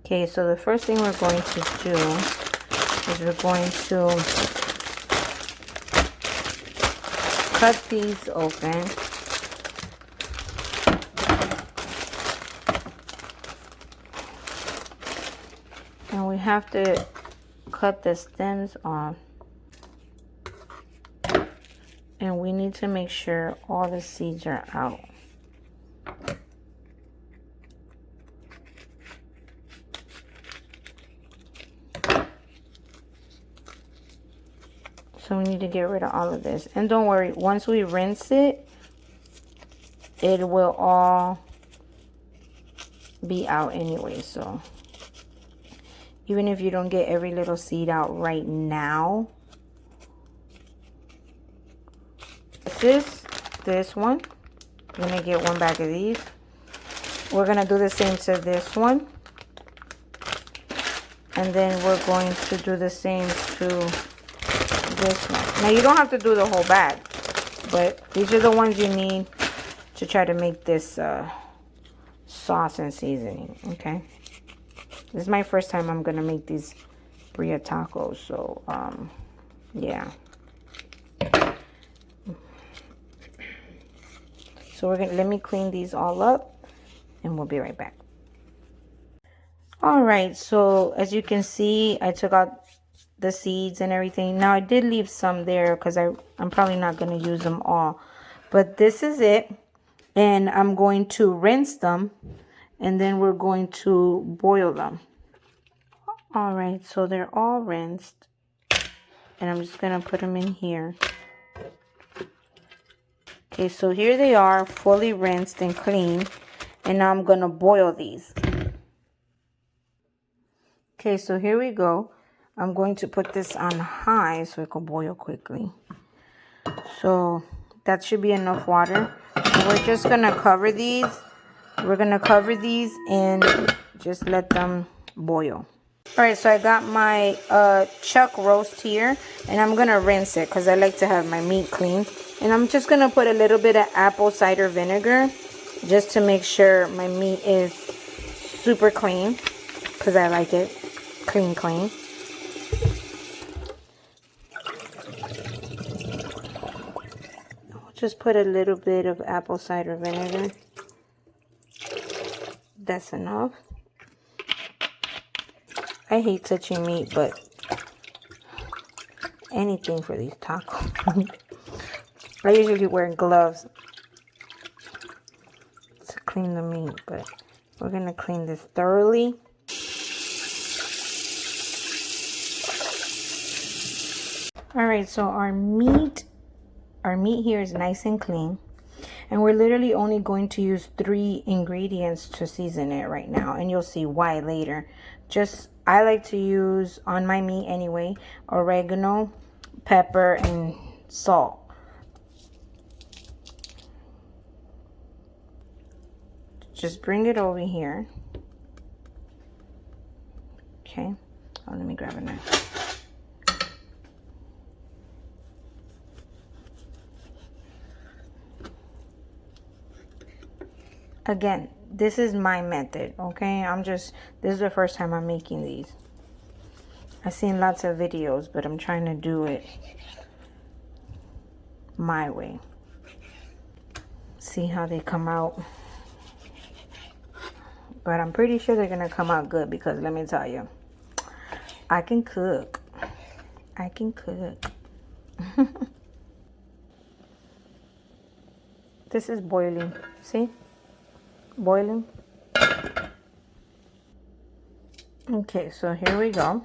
Okay, so the first thing we're going to do is we're going to cut these open. And we have to cut the stems off. And we need to make sure all the seeds are out. So we need to get rid of all of this. And don't worry, once we rinse it, it will all be out anyway. So even if you don't get every little seed out right now, this one, I'm gonna get one bag of these. We're gonna do the same to this one. And then we're going to do the same to this one. Now you don't have to do the whole bag, but these are the ones you need to try to make this sauce and seasoning, okay? This is my first time I'm gonna make these Birria tacos, so yeah. So let me clean these all up and we'll be right back. All right, so as you can see, I took out the seeds and everything. Now I did leave some there because I'm probably not going to use them all. But this is it. And I'm going to rinse them. And then we're going to boil them. All right, so they're all rinsed. And I'm just going to put them in here. Okay, so here they are, fully rinsed and clean. And now I'm going to boil these. Okay, so here we go. I'm going to put this on high so it can boil quickly. So that should be enough water. And we're just going to cover these. We're going to cover these and just let them boil. All right, so I got my chuck roast here. And I'm going to rinse it because I like to have my meat clean. And I'm just going to put a little bit of apple cider vinegar just to make sure my meat is super clean because I like it clean. Just put a little bit of apple cider vinegar. That's enough. I hate touching meat, but anything for these tacos. I usually wear gloves to clean the meat, but we're going to clean this thoroughly. All right, so our meat here is nice and clean. And we're literally only going to use 3 ingredients to season it right now. And you'll see why later. I like to use, on my meat anyway, oregano, pepper, and salt. Just bring it over here. Okay. Oh, let me grab a knife. Again, this is my method, okay? This is the first time I'm making these. I've seen lots of videos, but I'm trying to do it my way. See how they come out. But I'm pretty sure they're gonna come out good because let me tell you, I can cook. I can cook. This is boiling, see? Boiling. Okay, so here we go.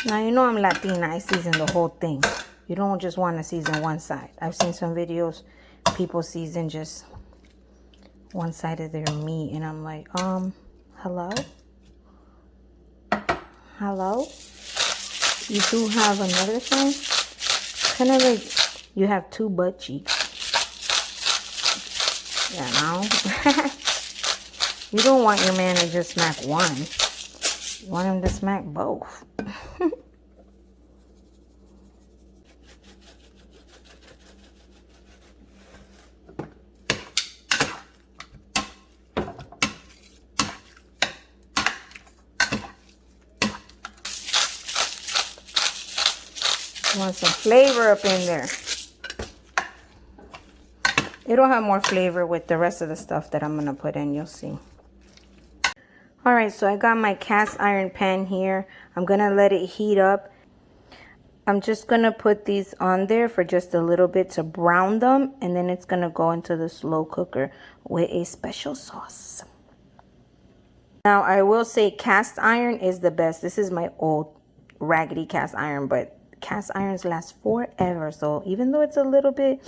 Now, you know I'm Latina. I season the whole thing. You don't just want to season one side. I've seen some videos, people season just one side of their meat. And I'm like, hello? Hello? You do have another thing? Kind of like you have two butt cheeks. Yeah, no. You don't want your man to just smack one. You want him to smack both. Want some flavor up in there. It'll have more flavor with the rest of the stuff that I'm going to put in. You'll see. Alright, so I got my cast iron pan here. I'm going to let it heat up. I'm just going to put these on there for just a little bit to brown them. And then it's going to go into the slow cooker with a special sauce. Now, I will say cast iron is the best. This is my old raggedy cast iron, but cast irons last forever. So even though it's a little bit,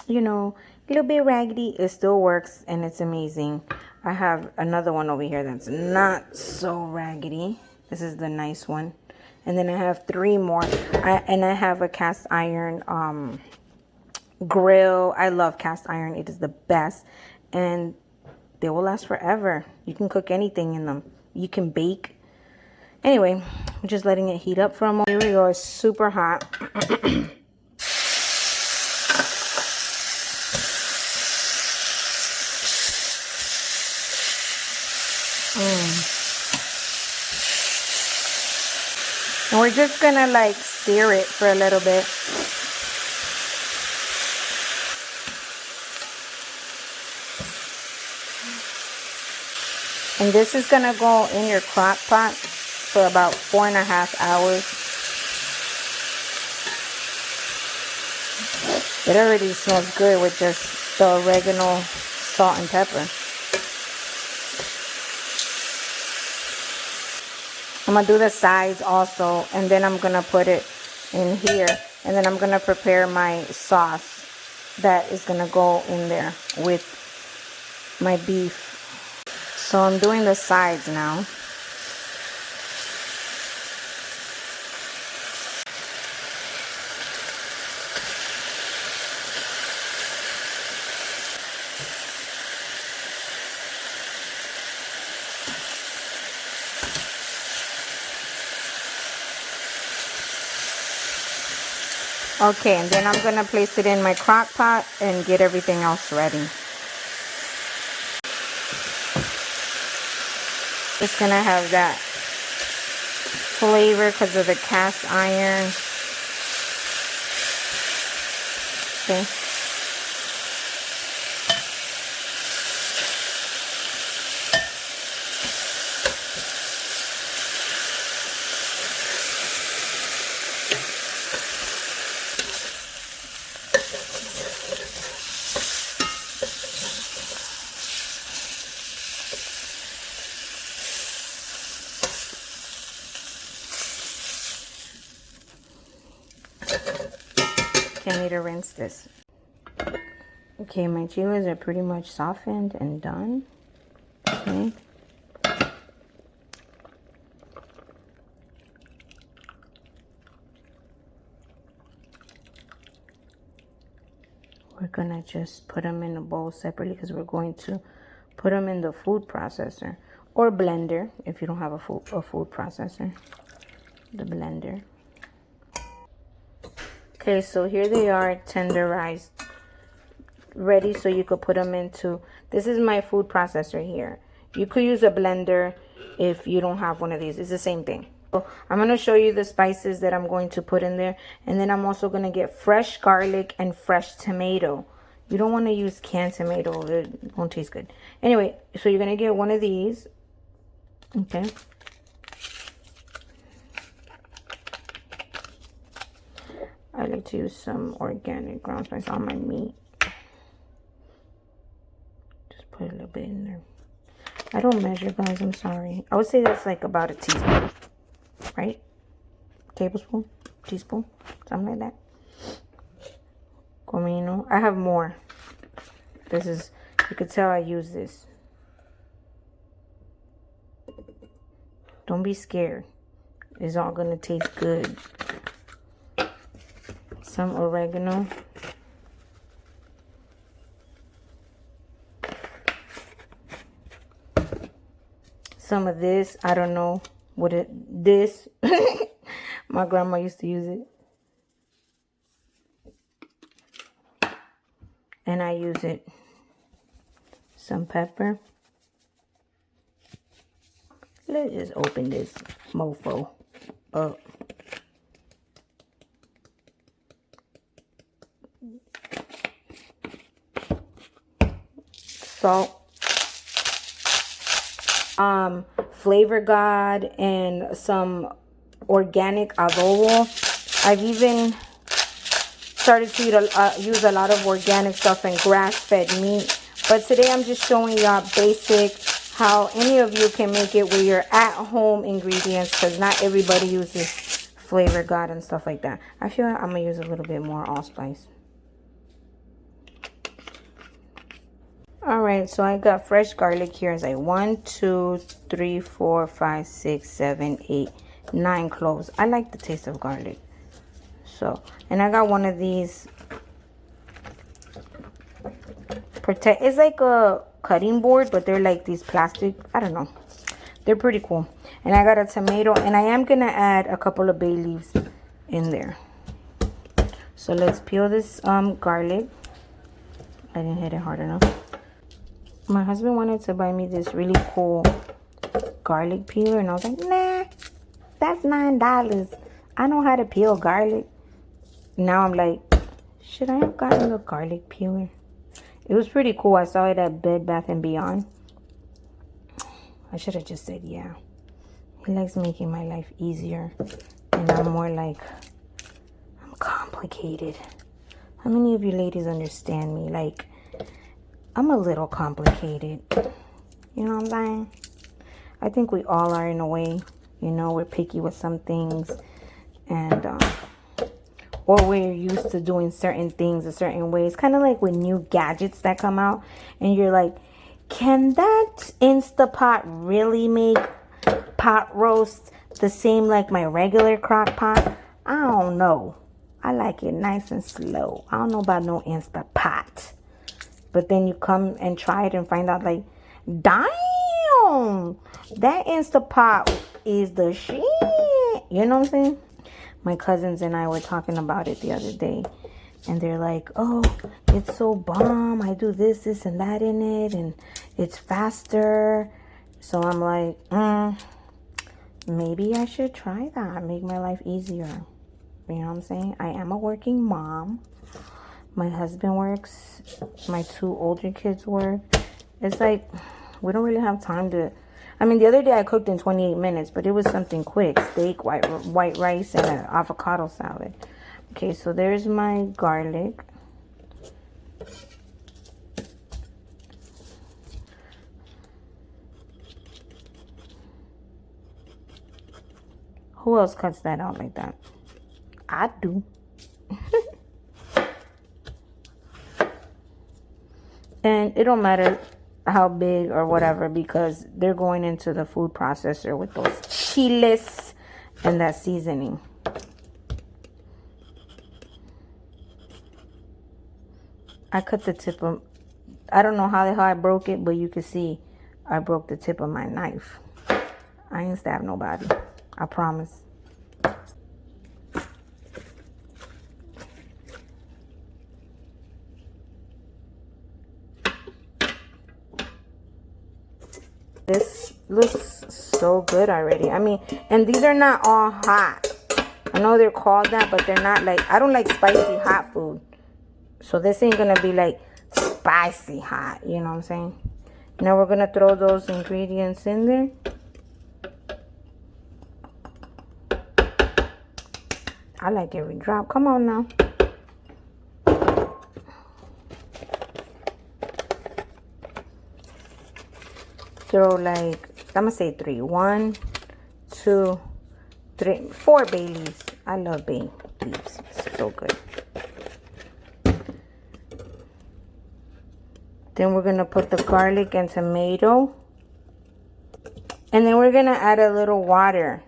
you know, a little bit raggedy, it still works and it's amazing. I have another one over here that's not so raggedy. This is the nice one. And then I have 3 more. I have a cast iron grill. I love cast iron. It is the best. And they will last forever. You can cook anything in them. You can bake. Anyway, I'm just letting it heat up for a moment. Here we go. It's super hot. And we're just gonna like stir it for a little bit. And this is gonna go in your crock pot for about 4.5 hours. It already smells good with just the oregano, salt, and pepper. I'm going to do the sides also, and then I'm going to put it in here. And then I'm going to prepare my sauce that is going to go in there with my beef. So I'm doing the sides now. Okay, and then I'm going to place it in my crock pot and get everything else ready. It's going to have that flavor because of the cast iron. Okay. I need to rinse this. Okay, my chiles are pretty much softened and done. Okay. We're gonna just put them in a bowl separately because we're going to put them in the food processor or blender if you don't have a food processor. The blender. Okay, so here they are, tenderized, ready so you could put them into, this is my food processor here. You could use a blender if you don't have one of these. It's the same thing. So I'm going to show you the spices that I'm going to put in there. And then I'm also going to get fresh garlic and fresh tomato. You don't want to use canned tomato. It won't taste good. Anyway, so you're going to get one of these. Okay. I like to use some organic ground spice on my meat. Just put a little bit in there. I don't measure, guys. I'm sorry. I would say that's like about a teaspoon. Right? Tablespoon? Teaspoon? Something like that. Comino. I have more. This is, you could tell I use this. Don't be scared. is all gonna taste good. Some oregano. Some of this, I don't know what this. My grandma used to use it. And I use it. Some pepper. Let's just open this mofo up. Salt. Flavor God and some organic adobo. I've even started to use a lot of organic stuff and grass-fed meat. But today I'm just showing y'all basic how any of you can make it with your at-home ingredients, because not everybody uses Flavor God and stuff like that. I feel like I'm going to use a little bit more allspice. Alright, so I got fresh garlic here. It's like 1, 2, 3, 4, 5, 6, 7, 8, 9 cloves. I like the taste of garlic. So, and I got one of these it's like a cutting board, but they're like these plastic, I don't know. They're pretty cool. And I got a tomato, and I am going to add a couple of bay leaves in there. So let's peel this garlic. I didn't hit it hard enough. My husband wanted to buy me this really cool garlic peeler, and I was like, nah, that's $9. I know how to peel garlic. Now I'm like, should I have gotten a garlic peeler? It was pretty cool. I saw it at Bed Bath & Beyond. I should have just said yeah. He likes making my life easier, and I'm more like, I'm complicated. How many of you ladies understand me? Like, I'm a little complicated. You know what I'm saying? I think we all are in a way. You know, we're picky with some things. And, or we're used to doing certain things a certain way. It's kind of like with new gadgets that come out. And you're like, can that Instapot really make pot roast the same like my regular crock pot? I don't know. I like it nice and slow. I don't know about no Instapot. But then you come and try it and find out like, damn, that Instapot is the shit. You know what I'm saying? My cousins and I were talking about it the other day. And they're like, oh, it's so bomb. I do this, this, and that in it. And it's faster. So I'm like, maybe I should try that. Make my life easier. You know what I'm saying? I am a working mom. My husband works. My 2 older kids work. It's like, we don't really have time to... I mean, the other day I cooked in 28 minutes, but it was something quick. Steak, white rice, and an avocado salad. Okay, so there's my garlic. Who else cuts that out like that? I do. And it don't matter how big or whatever, because they're going into the food processor with those chiles and that seasoning. I cut the tip of, I don't know how the hell I broke it, but you can see I broke the tip of my knife. I ain't stabbed nobody. I promise. This looks so good already. I mean, and these are not all hot. I know they're called that, but they're not like, I don't like spicy hot food. So this ain't gonna be like spicy hot, you know what I'm saying? Now we're gonna throw those ingredients in there. I like every drop. Come on now. Throw like, I'm gonna say 3. 1, 2, 3, 4 bay leaves. I love bay leaves. It's so good. Then we're gonna put the garlic and tomato. And then we're gonna add a little water.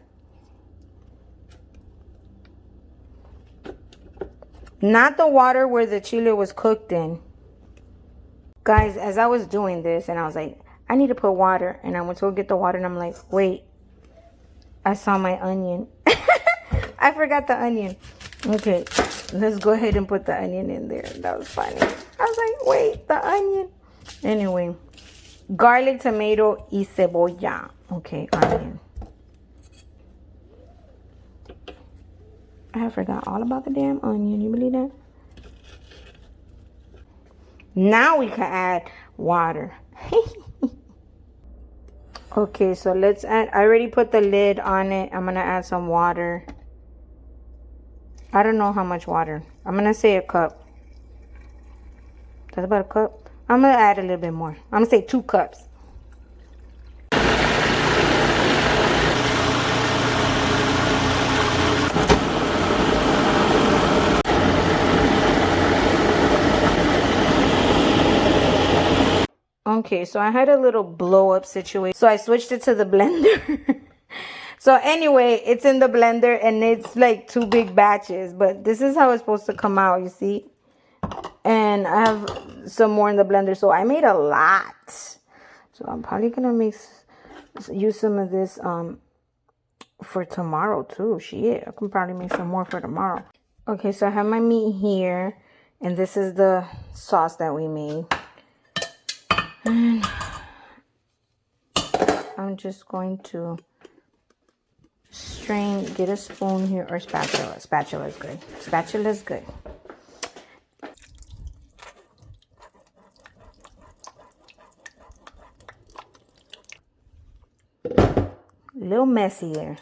Not the water where the chile was cooked in. Guys, as I was doing this and I was like, I need to put water. And I went to go get the water and I'm like, wait, I saw my onion. I forgot the onion. Okay, let's go ahead and put the onion in there. That was funny. I was like, wait, the onion. Anyway, garlic, tomato, y cebolla. Okay, onion. I forgot all about the damn onion. You believe that? Now we can add water. Okay, so let's add. I already put the lid on it. I'm going to add some water. I don't know how much water. I'm going to say a cup. That's about a cup. I'm going to add a little bit more. I'm going to say 2 cups. Okay, so I had a little blow up situation. So I switched it to the blender. So anyway, it's in the blender and it's like 2 big batches. But this is how it's supposed to come out, you see. And I have some more in the blender. So I made a lot. So I'm probably going to use some of this for tomorrow too. Shit, I can probably make some more for tomorrow. Okay, so I have my meat here. And this is the sauce that we made. And I'm just going to strain, get a spoon here or spatula. Spatula is good. Spatula is good. A little messy there.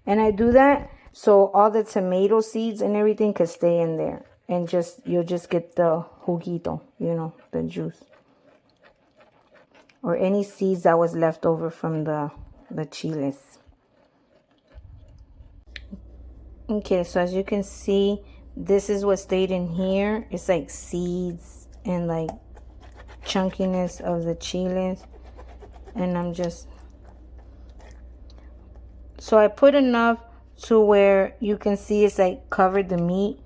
And I do that so all the tomato seeds and everything could stay in there. And you'll just get the juguito, you know, the juice. Or any seeds that was left over from the chiles. Okay, so as you can see, this is what stayed in here. It's like seeds and like chunkiness of the chiles. And I'm just... So I put enough to where you can see it's like covered the meat.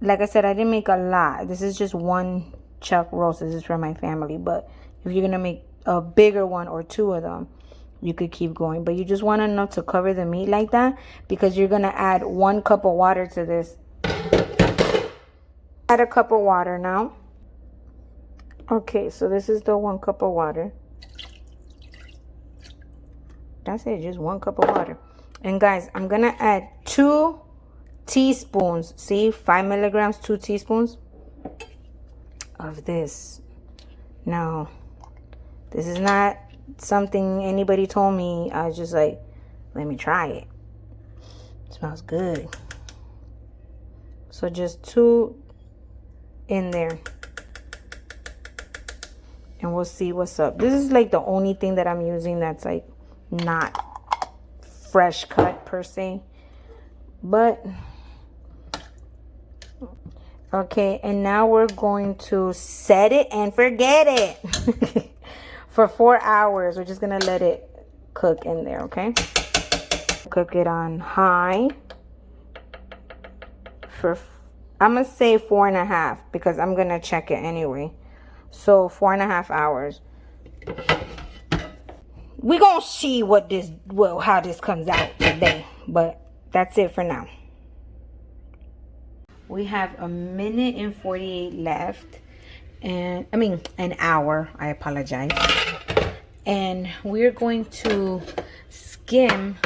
Like I said, I didn't make a lot. This is just 1 chuck roast. This is for my family. But if you're going to make a bigger one or 2 of them, you could keep going. But you just want enough to cover the meat like that, because you're going to add 1 cup of water to this. Add a cup of water now. Okay, so this is the 1 cup of water. That's it, just 1 cup of water. And guys, I'm going to add 2 teaspoons. See, 5 milligrams, 2 teaspoons of this. Now, this is not something anybody told me. I was just like, let me try it. It smells good. So just 2 in there. And we'll see what's up. This is like the only thing that I'm using that's like not fresh cut per se. But okay, and now we're going to set it and forget it. For 4 hours. We're just gonna let it cook in there, okay? Cook it on high for, I'm gonna say 4.5, because I'm gonna check it anyway. So 4.5 hours. We're gonna see how this comes out today. But that's it for now. We have 1 and 48 minutes left. And I mean an hour, I apologize. And we're going to skim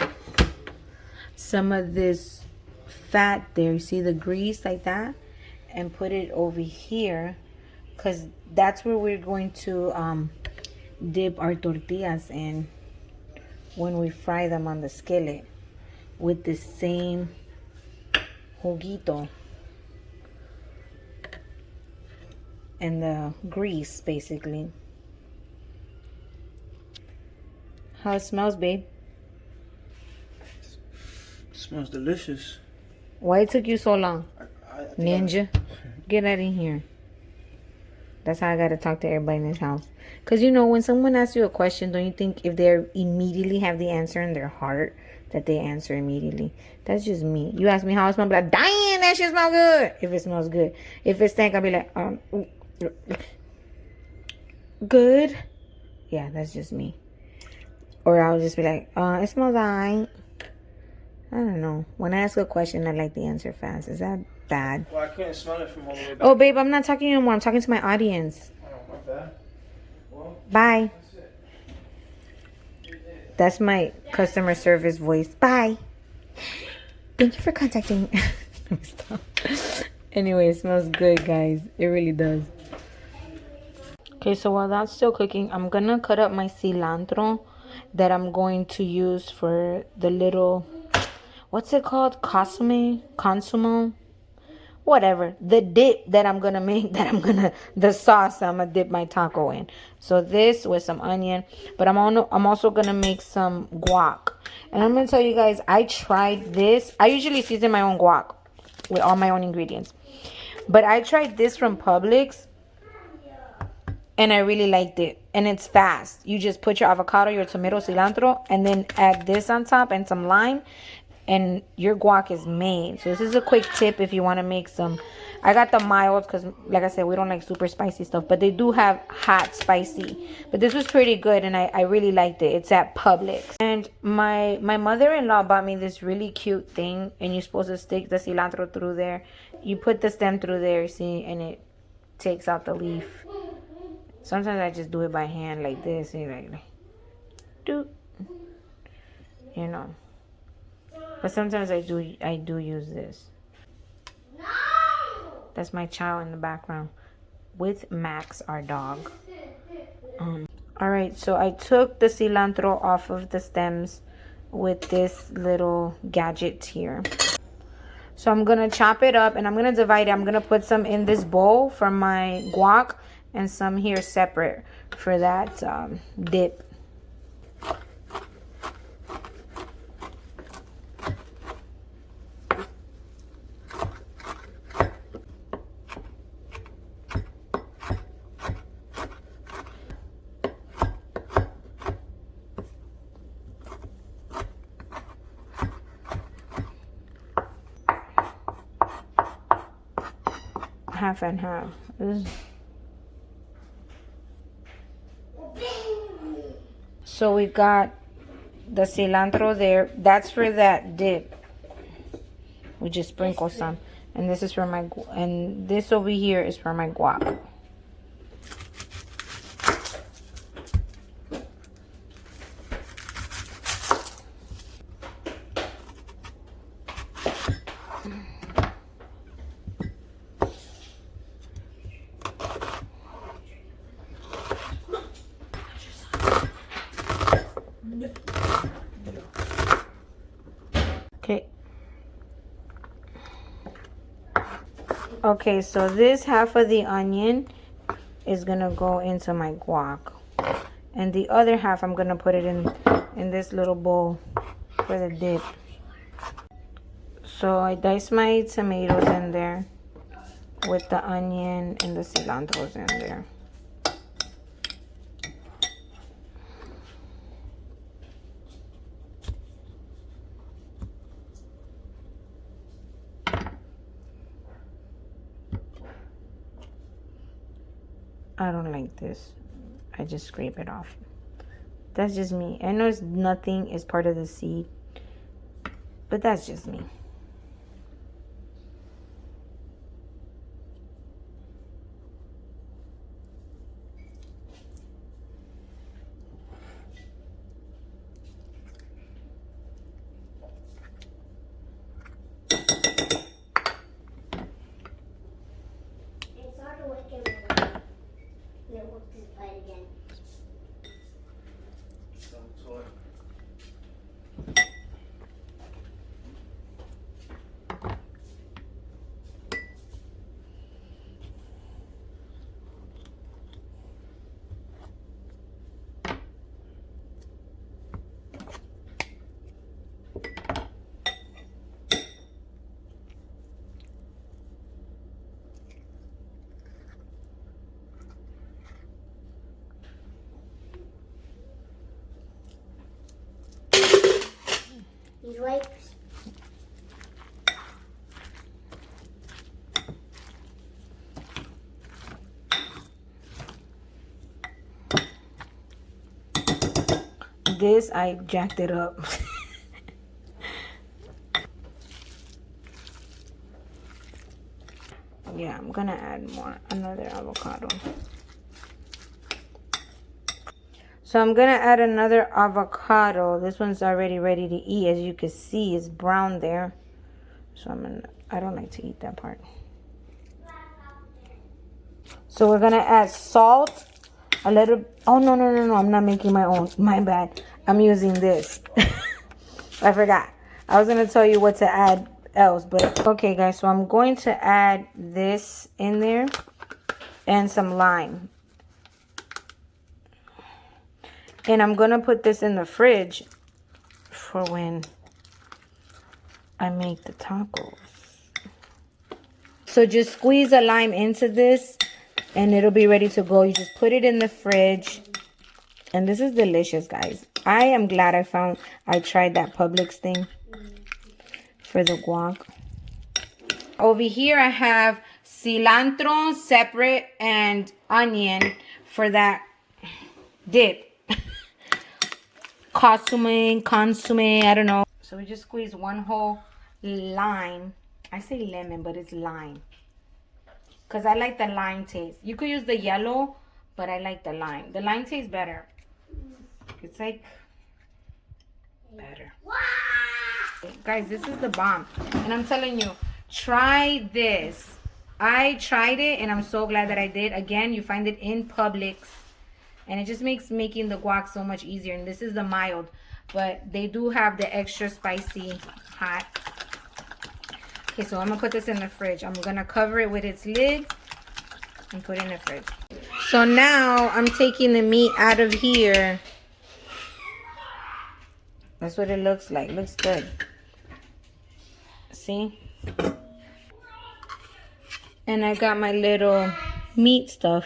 some of this fat there. You see the grease like that? And put it over here, because that's where we're going to dip our tortillas in when we fry them on the skillet with the same juguito and the grease, basically. How it smells, babe? It smells delicious. Why it took you so long? Ninja, get out of here. That's how I gotta talk to everybody in this house. Because, you know, when someone asks you a question, don't you think if they immediately have the answer in their heart, that they answer immediately. That's just me. You ask me how it smells, I'll be like, damn, that shit smells good. If it smells good. If it stank, I'll be like, good. Yeah, that's just me. Or I'll just be like, it smells alright. I don't know. When I ask a question, I like the answer fast. Is that bad? Well, I couldn't smell it from all the way back. Oh, babe, I'm not talking to you anymore. I'm talking to my audience. Oh, my bad. Well, Bye. that's it. That's my customer service voice. Bye. Thank you for contacting me. Stop. Anyway, it smells good, guys. It really does. Okay, so while that's still cooking, I'm going to cut up my cilantro that I'm going to use for the little, what's it called? Consomme? Whatever. The dip that I'm going to make, the sauce I'm going to dip my taco in. So this with some onion. But I'm also going to make some guac. And I'm going to tell you guys, I tried this. I usually season my own guac with all my own ingredients. But I tried this from Publix. And I really liked it. And it's fast. You just put your avocado, your tomato, cilantro, and then add this on top and some lime. And your guac is made. So this is a quick tip if you want to make some. I got the mild because, like I said, we don't like super spicy stuff. But they do have hot spicy. But this was pretty good, and I really liked it. It's at Publix. And my mother-in-law bought me this really cute thing. And you're supposed to stick the cilantro through there. You put the stem through there, see, and it takes out the leaf. Sometimes I just do it by hand like this. See, like do, you know. But sometimes I do use this. No! That's my child in the background with Max, our dog. Alright, so I took the cilantro off of the stems with this little gadget here. So I'm going to chop it up and I'm going to divide it. I'm going to put some in this bowl for my guac and some here separate for that dip. Half and half. So we got the cilantro there. That's for that dip. We just sprinkle some. And this is for my, and this over here is for my guac. Okay, so this half of the onion is gonna go into my guac, and the other half I'm gonna put it in this little bowl for the dip. So I diced my tomatoes in there with the onion and the cilantros in there. I don't like this. I just scrape it off. That's just me. I know it's nothing is part of the seed, but that's just me. These wipes. This, I jacked it up. Yeah, I'm gonna add another avocado. So I'm gonna add another avocado. This one's already ready to eat. As you can see, it's brown there. So I don't like to eat that part. So we're gonna add salt, a little, oh no, I'm not making my own, my bad. I'm using this. I forgot. I was gonna tell you what to add else, but okay guys, so I'm going to add this in there and some lime. And I'm gonna put this in the fridge for when I make the tacos. So just squeeze a lime into this and it'll be ready to go. You just put it in the fridge. And this is delicious, guys. I am glad I tried that Publix thing for the guac. Over here I have cilantro separate and onion for that dip. Consomme, I don't know. So we just squeeze one whole lime. I say lemon, but it's lime. Because I like the lime taste. You could use the yellow, but I like the lime. The lime tastes better. It's like better. Guys, this is the bomb. And I'm telling you, try this. I tried it and I'm so glad that I did. Again, you find it in Publix. And it just makes making the guac so much easier. And this is the mild. But they do have the extra spicy hot. Okay, so I'm going to put this in the fridge. I'm going to cover it with its lid and put it in the fridge. So now I'm taking the meat out of here. That's what it looks like. Looks good. See? And I got my little meat stuff.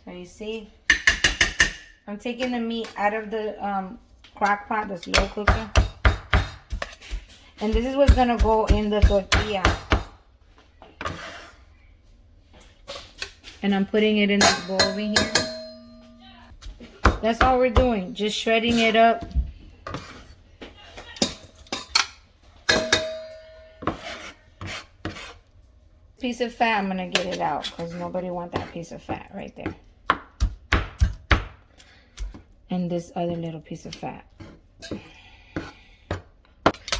So you see? I'm taking the meat out of the crock pot, the slow cooker. And this is what's going to go in the tortilla. And I'm putting it in this bowl over here. That's all we're doing. Just shredding it up. Piece of fat, I'm going to get it out. Because nobody wants that piece of fat right there. And this other little piece of fat.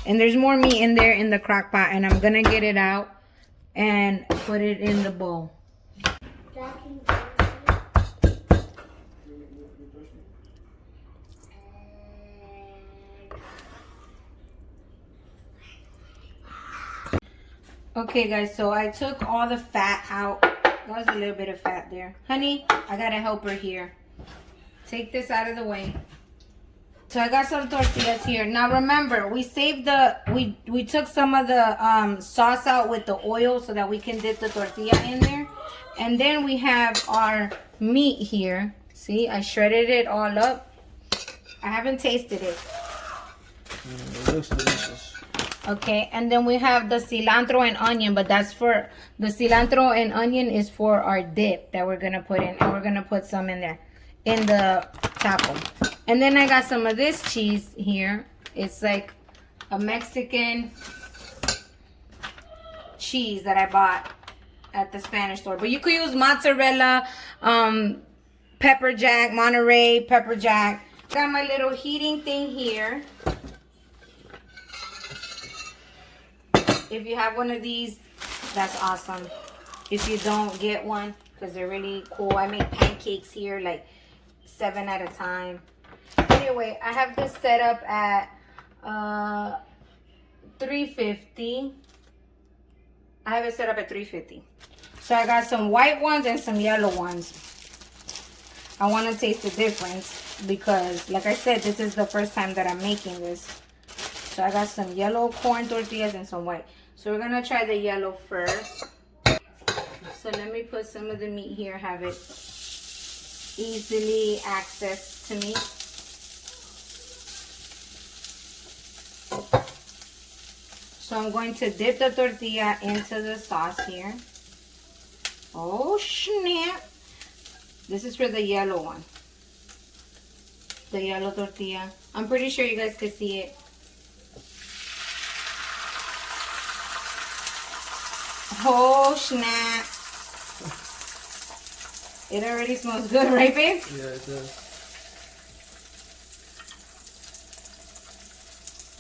And there's more meat in there in the crock pot. And I'm going to get it out and put it in the bowl. Okay, guys, so I took all the fat out. That was a little bit of fat there. Honey, I got a helper here. Take this out of the way. So I got some tortillas here. Now remember, we saved we took some of the sauce out with the oil so that we can dip the tortilla in there. And then we have our meat here. See, I shredded it all up. I haven't tasted it. It looks delicious. Okay, and then we have the cilantro and onion, but that's for the cilantro and onion is for our dip that we're gonna put in, and we're gonna put some in there in the taco. And then I got some of this cheese here. It's like a Mexican cheese that I bought at the Spanish store, but you could use mozzarella, pepper jack, Monterey pepper jack. Got my little heating thing here. If you have one of these, that's awesome. If you don't, get one because they're really cool. I make pancakes here, like 7 at a time. Anyway, I have this set up at 350. I have it set up at 350. So I got some white ones and some yellow ones. I want to taste the difference because, like I said, this is the first time that I'm making this. So I got some yellow corn tortillas and some white. So we're gonna try the yellow first. So let me put some of the meat here, have it easily accessed to me. So I'm going to dip the tortilla into the sauce here. Oh snap! This is for the yellow one. The yellow tortilla. I'm pretty sure you guys could see it. Oh snap! It already smells good, right, babe? Yeah, it does.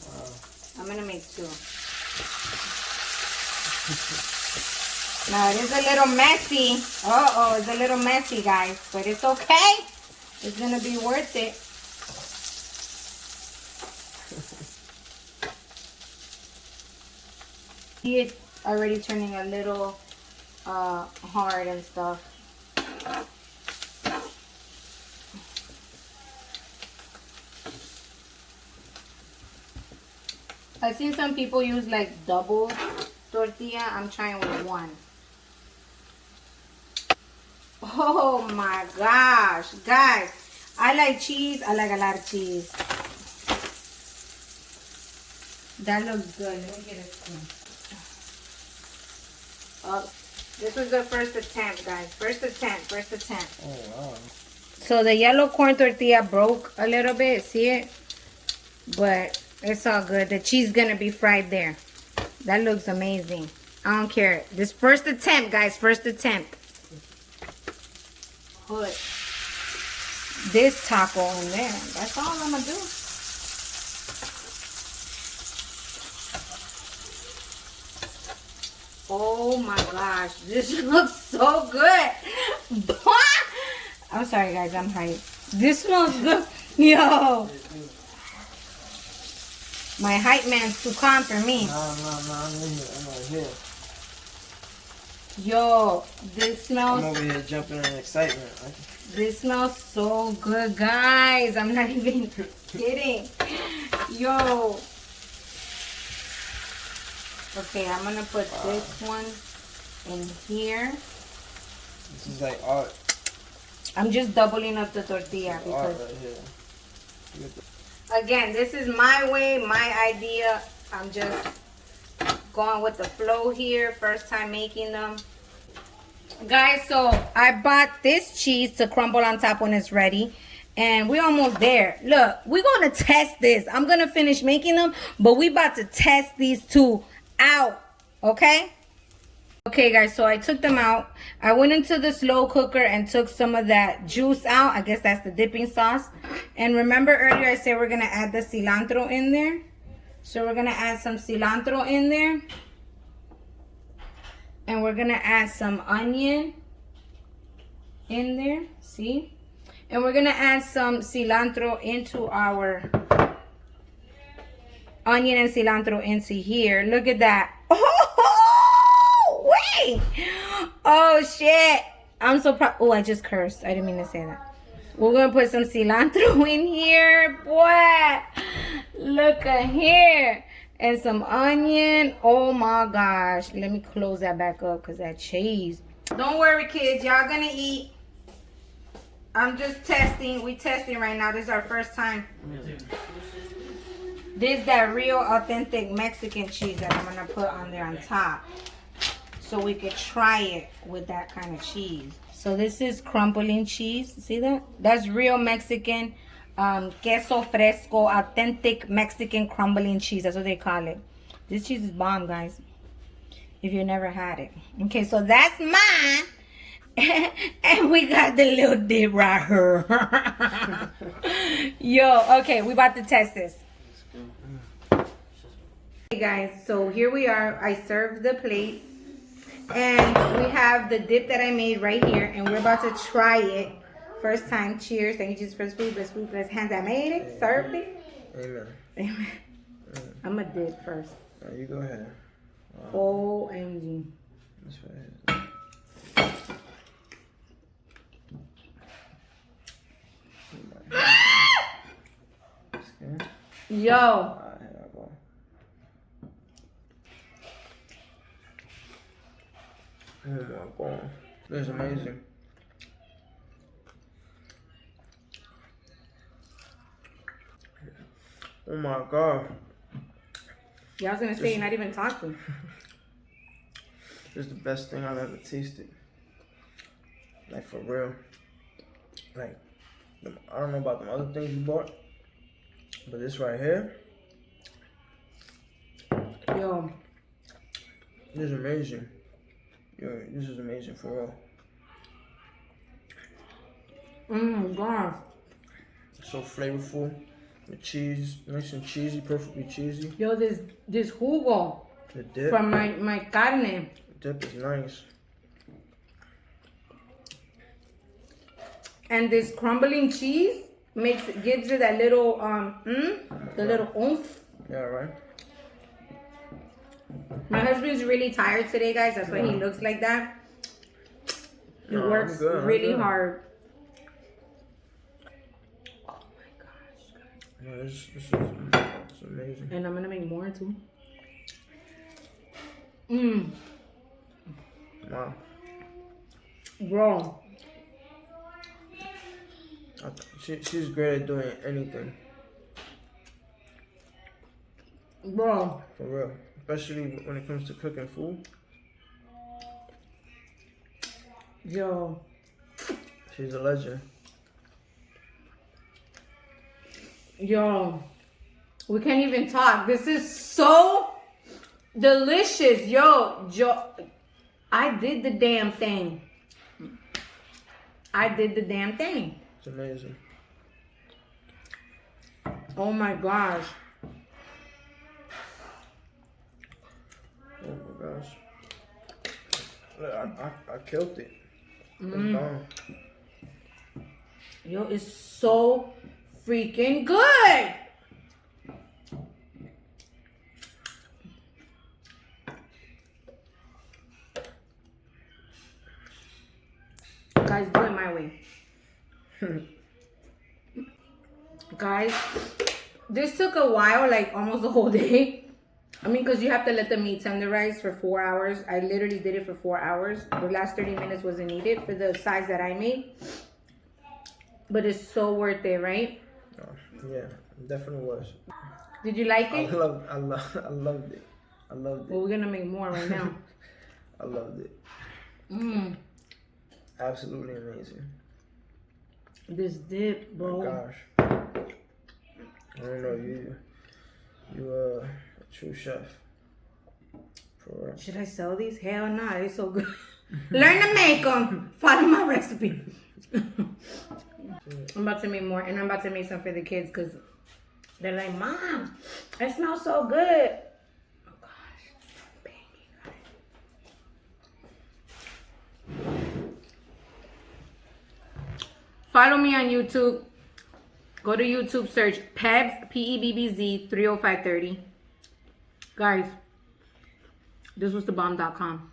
Wow. I'm gonna make two. Now it is a little messy. Uh-oh, it's a little messy, guys. But it's okay. It's gonna be worth it. See it already turning a little hard and stuff. I've seen some people use like double tortilla. I'm trying with one. Oh my gosh, guys, I like cheese. I like a lot of cheese. That looks good. Let me get a spoon. Oh, this was the first attempt, guys. First attempt. Oh, wow. So the yellow corn tortilla broke a little bit. See it? But it's all good. The cheese gonna be fried there. That looks amazing. I don't care. This first attempt, guys. First attempt. Put this taco in there. That's all I'm gonna do. Oh my gosh, this looks so good. I'm sorry, guys. I'm hyped. This smells good. Yo, my hype man's too calm for me. No, I'm in here. I'm right here. Yo, this smells. I'm over here jumping in excitement. This smells so good, guys. I'm not even kidding. Yo. Okay, I'm gonna put this one in here. This is like art. I'm just doubling up the tortilla Art because, right here. again, this is my way, my idea. I'm just going with the flow here. First time making them. Guys, so I bought this cheese to crumble on top when it's ready. And we're almost there. Look, we're going to test this. I'm going to finish making them, but we about to test these two out. Okay? Okay, guys, so I took them out. I went into the slow cooker and took some of that juice out. I guess that's the dipping sauce. And remember earlier I said we're going to add the cilantro in there. So we're going to add some cilantro in there. And we're going to add some onion in there. See? And we're going to add some cilantro into our onion and cilantro into here. Look at that. Oh, wait. Oh, shit. I'm so proud. Oh, I just cursed. I didn't mean to say that. We're going to put some cilantro in here. Boy, look at here. And some onion. Oh, my gosh. Let me close that back up because that cheese. Don't worry, kids. Y'all going to eat. I'm just testing. We testing right now. This is our first time. This is that real authentic Mexican cheese that I'm going to put on there on top. So we could try it with that kind of cheese. So this is crumbling cheese. See that? That's real Mexican queso fresco, authentic Mexican crumbling cheese. That's what they call it. This cheese is bomb, guys. If you never had it. Okay, so that's mine. And we got the little dip right here. Yo, okay, we about to test this. Hey guys, so here we are. I served the plate. And we have the dip that I made right here. And we're about to try it. First time. Cheers. Thank you, Jesus, for this food. Bless food, bless hands that made it. Served it. Amen. Amen. I'm going to dip first. Now you go ahead. Wow. OMG. That's right. Yo. Alright, here I go. Oh my god. This is amazing. Oh my god. Yeah, I was gonna say you're not even talking. This is the best thing I've ever tasted. Like for real. Like, I don't know about the other things you bought, but this right here, Yo. this is amazing. Yo, this is amazing for real. God. So flavorful. The cheese, nice and cheesy, perfectly cheesy. Yo, this jugo The dip, from my carne. the dip is nice. And this crumbling cheese gives it that little the little oomph. Yeah, right? My husband's really tired today, guys. That's why he looks like that. He No, works I'm good, really I'm good. hard. Oh my gosh. Yeah, this is amazing. And I'm gonna make more too. Wow. Bro. She's great at doing anything. Bro. For real. Especially when it comes to cooking food. Yo. She's a legend. Yo. We can't even talk. This is so delicious. Yo. I did the damn thing. I did the damn thing. It's amazing. Oh my gosh. Oh my gosh. Look, I killed it. It's gone. Yo, it's so freaking good. Guys, do it my way. Guys, this took a while, like almost the whole day. I mean, because you have to let the meat tenderize for 4 hours. I literally did it for 4 hours. The last 30 minutes wasn't needed for the size that I made. But it's so worth it, right? Yeah, it definitely was. Did you like it? I loved it. I loved it. Well, we're going to make more right now. I loved it. Absolutely amazing. This dip, bro. Oh my gosh. I don't know, you a true chef. For real. Should I sell these? Hell no, they're so good. Learn to make them. Follow my recipe. I'm about to make more, and I'm about to make some for the kids because they're like, Mom, it smells so good. Oh gosh, banging, guys. Follow me on YouTube. Go to YouTube, search Pebs, PEBBZ 30530. Guys, this was thebomb.com.